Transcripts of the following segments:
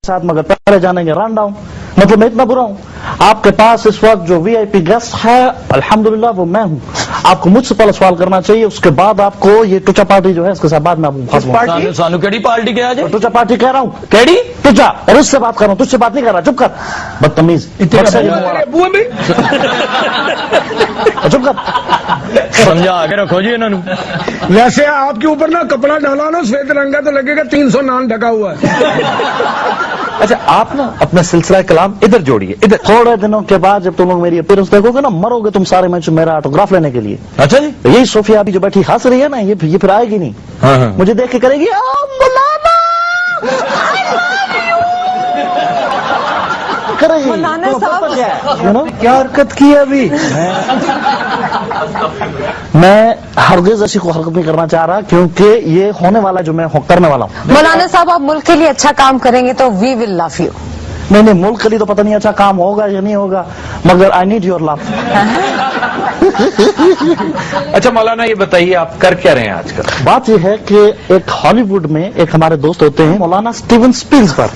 साथ, मगर पहले जानेंगे रन डाउन। मतलब मैं इतना बुरा हूं? आपके पास इस वक्त जो वीआईपी गेस्ट है अल्हम्दुलिल्लाह वो मैं हूं। आपको मुझसे पहले सवाल करना चाहिए, उसके बाद आपको ये टुचा पार्टी जो है इसके साथ बाद में आपको सानू केड़ी पार्टी के आज टुचा पार्टी कह रहा हूं, केड़ी टुचा, और उससे बात कर रहा हूं, तुझसे बात नहीं कर रहा, चुप कर बदतमीज, चुप कर, समझा के रखो जी इन्होंने। वैसे आपके ऊपर ना कपड़ा डाला ना श्वेत रंग का तो लगेगा 300 नान ढका हुआ है। अच्छा आप ना अपना सिलसिला कलाम इधर जोड़िए, इधर। थोड़े दिनों के बाद जब तुम लोग मेरी अपीयरेंस देखोगे ना, मरोगे तुम सारे मैच मेरा ऑटोग्राफ लेने के लिए। अच्छा जी, यही सोफिया अभी जो बैठी हंस रही है ना, ये फिर आएगी नहीं। हाँ। मुझे देख के करेगी करेगी। मौलाना साहब क्या हरकत की है अभी? मैं हरगिज ऐसी को हरकत नहीं करना चाह रहा, क्योंकि ये होने वाला जो मैं करने वाला हूँ। मौलाना साहब आप मुल्क के लिए अच्छा काम करेंगे तो वी विल लव यू। नहीं, मुल्क के लिए तो पता नहीं अच्छा काम होगा या नहीं होगा, मगर आई नीड योर लव। अच्छा मौलाना ये बताइए आप कर क्या रहे हैं आजकल? बात यह है कि एक हॉलीवुड में एक हमारे दोस्त होते हैं मौलाना स्टीवन स्पील्सबर्ग,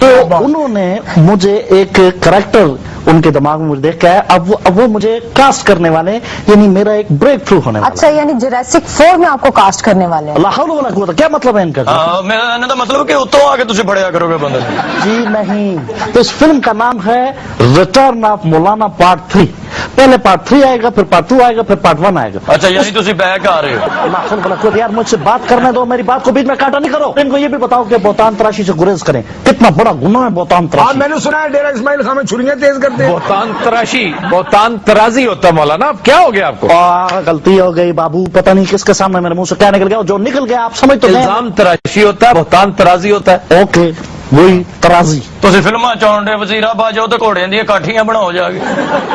तो उन्होंने मुझे एक करैक्टर उनके दिमाग में मुझे देख के आया, अब वो मुझे कास्ट करने वाले, यानी मेरा एक ब्रेक थ्रू होने वाला। अच्छा, यानी जुरासिक 4 में आपको कास्ट करने वाले हैं? अल्लाह हौल वला कुव्वत, क्या मतलब है इनका? मैंने तो मतलब कि उतो आके तुझे फड़िया करोगे बंदे। जी नहीं, तो इस फिल्म का नाम है रिटर्न ऑफ मौलाना पार्ट 3। पहले पार्ट 3 आएगा, फिर पार्ट 2 आएगा, फिर पार्ट 1 आएगा। अच्छा यानी तुझे बैक आ रहे हो? अल्लाह हौल वला कुव्वत, यार मुझसे बात करने दो, मेरी बात को बीच में काटा नहीं करो। इनको ये भी बताओ कि बोतान तराशी से गुरेज करें, कितना बड़ा गुनाह है बोतान तराशी। मैंने सुना है डेरा इस्माइल खां में छुरियां तेज करते हैं। बोतान तराजी होता है मौलाना, अब क्या हो गया आपको? गलती हो गई बाबू, पता नहीं किसके सामने मेरे मुंह से क्या निकल गया, जो निकल गया आप समझ तो गए। इल्जाम तराशी होता है, बोतान तराजी होता है। ओके, वही तराजी। तुझे फिल्मा चाउंडे वजीरा बाजो तो घोड़े दी काठियां बनाओ जाके।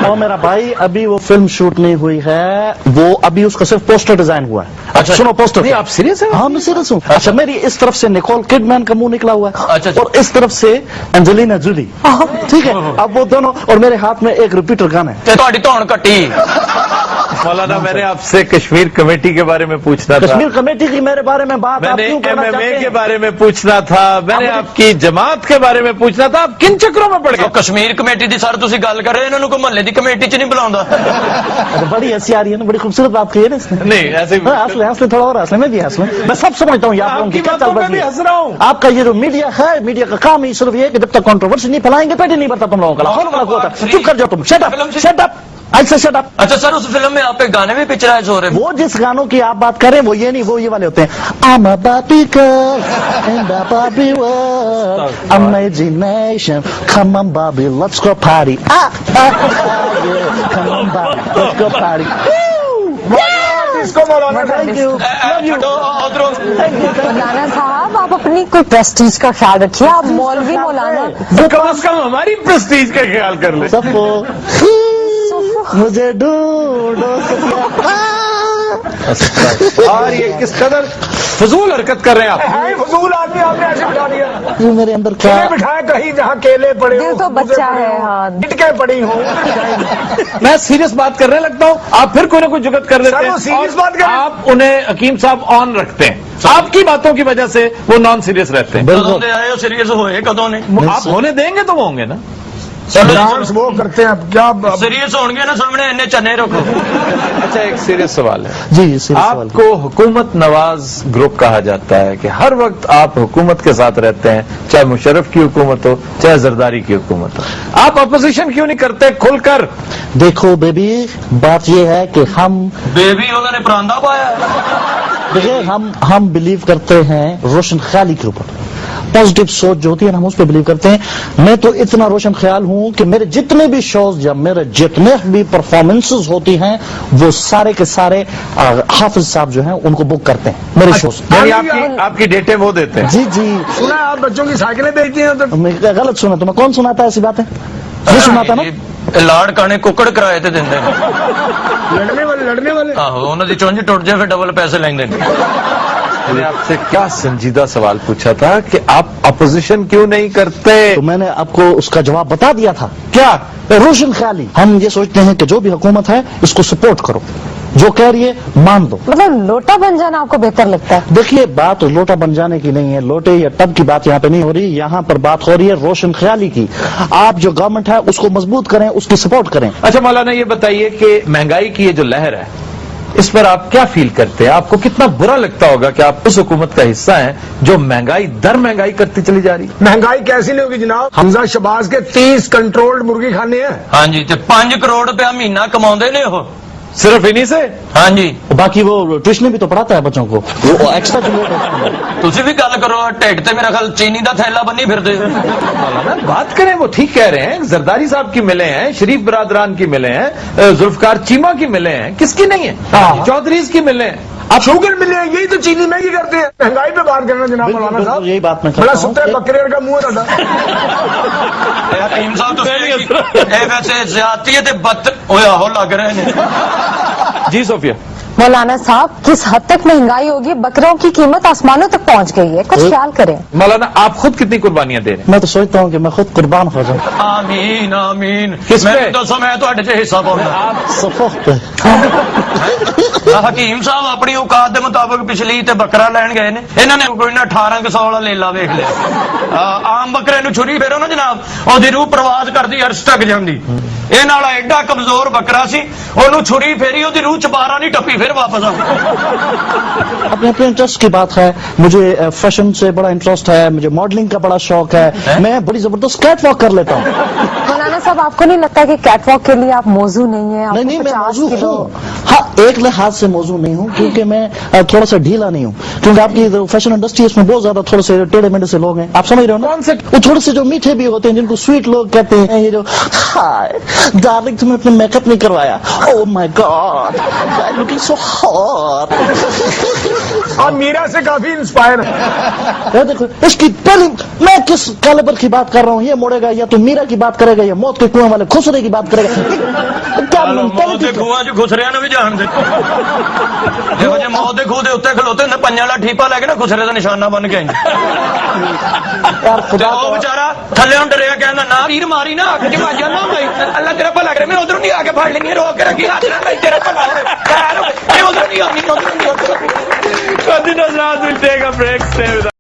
और मेरा भाई अभी वो फिल्म शूट नहीं हुई है, वो अभी उसका सिर्फ पोस्टर डिजाइन हुआ है। अच्छा सुनो पोस्टर। नहीं आप सीरियस हैं? हाँ मैं सीरियस हूँ। अच्छा मेरी इस तरफ से निकोल किडमैन का मुंह निकला हुआ है, अच्छा। और इस तरफ से एंजेलिना जूली, ठीक है। अब वो दोनों, और मेरे हाथ में एक रिपीटर गन है। ते ਤੁਹਾਡੀ ਧੌਣ ਕੱਟੀ। मौलाना मैंने आपसे कश्मीर कमेटी के बारे में पूछना था, कश्मीर कमेटी की मेरे बारे में बात आप मैंने क्यों करना चाहते MMA हैं? के बारे में पूछना था, मैंने आपकी जमात के बारे में पूछना था, आप किन चक्रों में पड़ गए? कश्मीर कमेटी की सर तुसी गल कर रहे इन्होंने को महल्ले की कमेटी च नहीं बुलाਉਂਦਾ। तो बड़ी हंसी आ रही है ना, बड़ी खूबसूरत बात कही है ना इसने। नहीं ऐसे हंस ले थोड़ा और हंस ले, मैं भी हंस लूं। मैं सब समझता हूँ, आप लोगों की क्या मैं भी हंस रहा हूँ। आपका ये जो मीडिया है, मीडिया का काम ही सिर्फ ये है कि जब तक कंट्रोवर्सी नहीं फैलाएंगे पेट ही नहीं भरता तुम लोगों का। हौल वला कुव्वत, चुप कर जाओ तुम, शट अप ऐसे शट अप। अच्छा सर उस फिल्म में आप पे गाने भी पिक्चराइज हो रहे हैं? वो जिस गानों की आप बात करें वो ये नहीं, वो ये वाले होते हैं। I'm a Barbie girl in the Barbie world, imagination, come on Barbie, let's go party. Yeah, come on Barbie, let's go party. इसको मौलाना Thank you, love you. मौलाना साहब आप अपनी कोई प्रेस्टीज का ख्याल रखिए, आप मौलवी मौलाना। तो कम से कम हमारी प्रेस्टीज का ख्याल कर ले। सबको मुझे ढूंढो और ये किस कदर फजूल हरकत कर रहे हैं आप? है फजूल आदमी, आपने ऐसे बिठा दिया। ये मेरे अंदर क्या केले बिठाए कहीं जहाँ केले पड़े दिल तो बच्चा है, हाँ। गिटके पड़ी हो। मैं सीरियस बात करने लगता हूँ, आप फिर कोई ना कोई जुगत कर देते सर, हैं। वो serious और बात कर रहे हैं। आप उन्हें हकीम साहब ऑन रखते हैं, आपकी बातों की वजह से वो नॉन सीरियस रहते हैं। कदों दे आए हो सीरियस होए कदों ने? आप होने देंगे तो वो होंगे ना। डांस वो करते हैं, अब क्या सीरियस होंगे ना सामने इन्ने चने रखो। अच्छा एक सीरियस सवाल है, जी serious सवाल। आपको हुकूमत नवाज ग्रुप कहा जाता है कि हर वक्त आप हुकूमत के साथ रहते हैं, चाहे मुशर्रफ की हुकूमत हो चाहे जरदारी की हुकूमत हो, आप अपोजिशन क्यों नहीं करते खुलकर? देखो बेबी, बात ये है कि हम बेबी उन्होंने परांदा पाया है। देखिए हम बिलीव करते हैं रोशन ख्याली के ऊपर, पॉजिटिव सोच जो होती है ना, हम उस पर बिलीव करते हैं। मैं तो इतना रोशन ख्याल हूं कि मेरे जितने भी शोज या मेरे जितने भी परफॉर्मेंसेस होती हैं वो सारे के सारे हाफिज साहब जो हैं उनको बुक करते हैं मेरे शोज। यानी आपकी डेटें वो देते हैं? जी जी। सुना है आप बच्चों की साइकिलें बेचती हैं तो मैं गलत सुना तुम्हें? कौन सुनाता है ऐसी बातें? ये सुनाता ना? लाड़ काने कुकड़ किराए ते दिंदे ने। लड़ने वाले आहो उन्हां दी चुंझ टुट जाए फिर डबल पैसे लेंदे ने। मैंने आपसे क्या संजीदा सवाल पूछा था कि आप अपोजिशन क्यों नहीं करते? तो मैंने आपको उसका जवाब बता दिया था। क्या? रोशन ख्याली। हम ये सोचते हैं कि जो भी हुकूमत है इसको सपोर्ट करो, जो कह रही है मान दो। मतलब लोटा बन जाना आपको बेहतर लगता है? देखिए बात लोटा बन जाने की नहीं है, लोटे या टब की बात यहाँ पे नहीं हो रही, यहाँ पर बात हो रही है रोशन ख्याली की। आप जो गवर्नमेंट है उसको मजबूत करें, उसकी सपोर्ट करें। अच्छा मौलाना ये बताइए कि महंगाई की ये जो लहर है इस पर आप क्या फील करते हैं? आपको कितना बुरा लगता होगा कि आप उस हुकूमत का हिस्सा हैं जो महंगाई दर महंगाई करती चली जा रही? महंगाई कैसी नहीं होगी जनाब? हमजा शबाज के 30 कंट्रोल्ड मुर्गी खाने हैं। ਹਾਂਜੀ ਤੇ 5 ਕਰੋੜ ਰੁਪਇਆ ਮਹੀਨਾ ਕਮਾਉਂਦੇ ਨੇ ਉਹ। सिर्फ इन्हीं से? ਹਾਂਜੀ बाकी वो ट्यूशन भी तो पढ़ाता है बच्चों को, वो एक्स्ट्रा जो लोग हैं। ਤੁਸੀਂ ਵੀ ਗੱਲ ਕਰੋ, ਢਿੱਡ ਤੇ ਮੇਰਾ ਖਿਆਲ ਚੀਨੀ ਦਾ ਥੈਲਾ ਬੰਨੀ ਫਿਰਦੇ ਹੋ। मौलाना बात करें, वो ठीक कह रहे हैं, जरदारी साहब की मिले हैं, शरीफ बरादरान की मिले हैं, जुल्फकार चीमा की मिले हैं, किसकी नहीं है? चौधरीज की मिले हैं। अब शुगर मिले हैं, यही तो चीनी महंगी करते हैं। महंगाई पे बात करना जनाब बिल्कुल, मौलाना साहब, यही बात मैं बड़ा करता हूं सुत्ते कि- बकरे का मुंह है ਤੁਹਾਡਾ। ਹਕੀਮ ਸਾਹਿਬ ਤੁਸੀਂ ਇਹ ਵੈਸੇ ਜ਼ਿਆਦਤੀ ਹੈ ਤੇ ਬੱਤ ਹੋਇਆ ਹੋ ਲੱਗ ਰਹੇ ਨੇ। जी सोफिया, मौलाना साहब, किस हद तक महंगाई होगी? बकरों की कीमत आसमानों तक पहुंच गई है, कुछ ख्याल करें। मौलाना आप खुद कितनी कुर्बानियां दे रहे हैं? मैं तो सोचता हूँ कि मैं खुद कुर्बान हो जाऊं। ਆਮੀਨ ਆਮੀਨ। ਕਿਸ ਮੈਨੂੰ ਪੇ? ਦੱਸੋ ਮੈਂ ਤੁਹਾਡੇ 'ਚ ਹਿੱਸਾ ਪਾਉਣਾ। सफोक पे ਹਕੀਮ ਸਾਹਿਬ ਆਪਣੀ ਔਕਾਤ ਦੇ ਮੁਤਾਬਕ ਪਿਛਲੀ ਤੇ ਬੱਕਰਾ ਲੈਣ ਗਏ ਨੇ, ਇਹਨਾਂ ਨੇ ਕੋਈ ਨਾ 1800 ਵਾਲਾ ਲੇਲਾ ਵੇਖ ਲਿਆ। ਆਮ ਬੱਕਰੇ ਨੂੰ ਛੁਰੀ ਫੇਰੋ ਨਾ ਜਨਾਬ, ਉਹਦੀ ਰੂਹ ਪ੍ਰਵਾਸ ਕਰਦੀ, ਅਰਸ਼ ਤੱਕ ਜਾਂਦੀ। ਇਹ ਨਾਲ ਐਡਾ ਕਮਜ਼ੋਰ ਬੱਕਰਾ ਸੀ, ਉਹਨੂੰ ਛੁਰੀ ਫੇਰੀ, ਉਹਦੀ ਰੂਹ ਚਬਾਰਾ ਨਹੀਂ ਟੱਪੀ, ਫਿਰ ਵਾਪਸ ਆ। अपने अपने इंटरेस्ट की बात है। मुझे फैशन से बड़ा इंटरेस्ट है, मुझे मॉडलिंग का बड़ा शौक है, मैं बड़ी जबरदस्त कैट वॉक कर लेता हूँ। मौलाना साहब, आपको नहीं लगता कि कैटवॉक के लिए आप मौजू नहीं है? आपको नहीं, मैं 50 मौजू किलो हूँ। हाँ, एक लिहाज से मौजू नहीं हूँ क्योंकि मैं थोड़ा सा ढीला नहीं हूँ, क्योंकि आपकी जो फैशन इंडस्ट्री है उसमें बहुत ज्यादा थोड़े से टेढ़े मेढ़े से लोग हैं, आप समझ रहे हो ना? कौन से? वो थोड़े से जो मीठे भी होते हैं, जिनको स्वीट लोग कहते हैं, ये जो हाय डार्लिंग तुमने अपने मेकअप नहीं करवाया, oh my God looking so hot. आप मीरा से काफी इंस्पायर है। देखो इसकी पहली, मैं किस कैलिबर की बात कर रहा हूँ, ये मोड़ेगा या तो मीरा की बात करेगा या मौत के कुएं वाले खुसरे की बात करेगा। क्या ਮੌਤ ਦੇ ਖੂਹਾਂ 'ਚ ਖੁਸਰਿਆਂ ਨੂੰ ਵੀ ਜਾਣਦੇ। ਇਹੋ ਜਿਹੇ ਮੌਤ ਦੇ ਖੂਹ ਦੇ ਉੱਤੇ ਖਲੋਤੇ ਹੁੰਦੇ, ਪੰਜਾਂ ਵਾਲਾ ਠੀਪਾ ਲੈ ਕੇ ਨਾ ਖੁਸਰੇ ਦਾ ਨਿਸ਼ਾਨਾ ਬਣ ਕੇ ਆਈ। यार ਤੇ खुदा ਉਹ ਵਿਚਾਰਾ ਥੱਲੇ ਡਰਿਆ, ਕਹਿੰਦਾ ਨਾ ਵੀਰ ਮਾਰੀ ਨਾ, ਅੱਖ 'ਚ ਵਾਜਾ ਨਾ ਭਾਈ, ਅੱਲਾ ਤੇਰਾ ਭਲਾ ਕਰੇ, ਮੈਂ ਉਧਰੋਂ ਨਹੀਂ ਆ ਕੇ ਫੜ ਲੈਣੀ, ਰੋਕ ਕੇ ਰੱਖੀ ਹੱਥ ਨਾਲ, ਭਾਈ ਤੇਰਾ ਭਲਾ ਹੋਵੇ, ਮੈਂ ਉਧਰੋਂ ਨਹੀਂ ਆਉਣੀ, ਉਧਰੋਂ ਨਹੀਂ ਆਉਣੀ। Continue, Azraz will take a break. Stay with us.